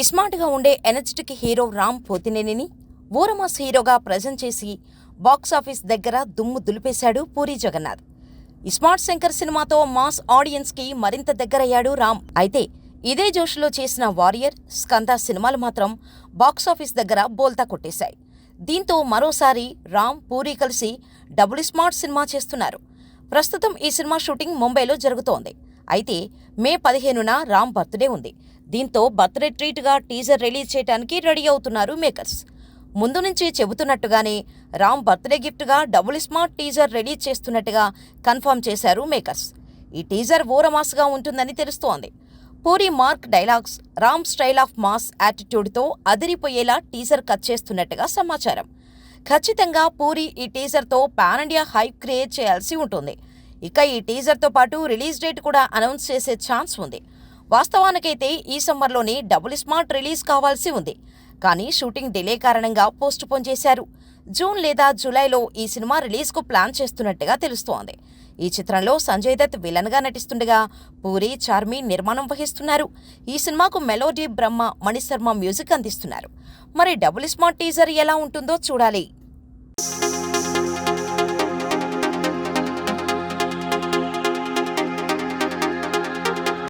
ఇస్మార్ట్గా ఉండే energetic hero Ram పోతినేనిని ఊరమాస్ హీరోగా present చేసి బాక్సాఫీస్ దగ్గర దుమ్ము దులిపేశాడు పూరీ జగన్నాథ్. ఇస్మార్ట్ శంకర్ సినిమాతో మాస్ ఆడియన్స్కి మరింత దగ్గరయ్యాడు రామ్. అయితే ఇదే జోష్లో చేసిన వారియర్, స్కంద సినిమాలు మాత్రం బాక్సాఫీస్ దగ్గర బోల్తా కొట్టేశాయి. దీంతో మరోసారి రామ్, పూరీ కలిసి డబుల్ స్మార్ట్ సినిమా చేస్తున్నారు. ప్రస్తుతం ఈ సినిమా షూటింగ్ ముంబైలో జరుగుతోంది. అయితే మే 15న రామ్ బర్త్డే ఉంది. దీంతో బర్త్డే ట్రీట్గా టీజర్ రిలీజ్ చేయడానికి రెడీ అవుతున్నారు మేకర్స్. ముందు నుంచి చెబుతున్నట్టుగానే రామ్ బర్త్డే గిఫ్ట్గా డబుల్ స్మార్ట్ టీజర్ రిలీజ్ చేస్తున్నట్టుగా కన్ఫర్మ్ చేశారు మేకర్స్. ఈ టీజర్ ఓరమాస్గా ఉంటుందని తెలుస్తోంది. Puri mark dialogues, Ram style of mass యాటిట్యూడ్తో అదిరిపోయేలా టీజర్ కట్ చేస్తున్నట్టుగా సమాచారం. ఖచ్చితంగా పూరీ ఈ టీజర్తో పాన్ ఇండియా హైప్ క్రియేట్ చేయాల్సి ఉంటుంది. ఇక ఈ టీజర్తో పాటు రిలీజ్ డేట్ కూడా అనౌన్స్ చేసే ఛాన్స్ ఉంది. వాస్తవానికైతే ఈ సమ్మర్లోనే డబుల్ స్మార్ట్ రిలీజ్ కావాల్సి ఉంది. కానీ షూటింగ్ డిలే కారణంగా పోస్ట్ పోన్ చేశారు. జూన్ లేదా జూలైలో ఈ సినిమా రిలీజ్కు ప్లాన్ చేస్తున్నట్టుగా తెలుస్తోంది. ఈ చిత్రంలో సంజయ్ దత్ విలన్గా నటిస్తుండగా పూరీ, చార్మి నిర్మాణం వహిస్తున్నారు. ఈ సినిమాకు మెలోడీ బ్రహ్మ, మణిశర్మ మ్యూజిక్ అందిస్తున్నారు. మరి డబుల్ స్మార్ట్ టీజర్ ఎలా ఉంటుందో చూడాలి.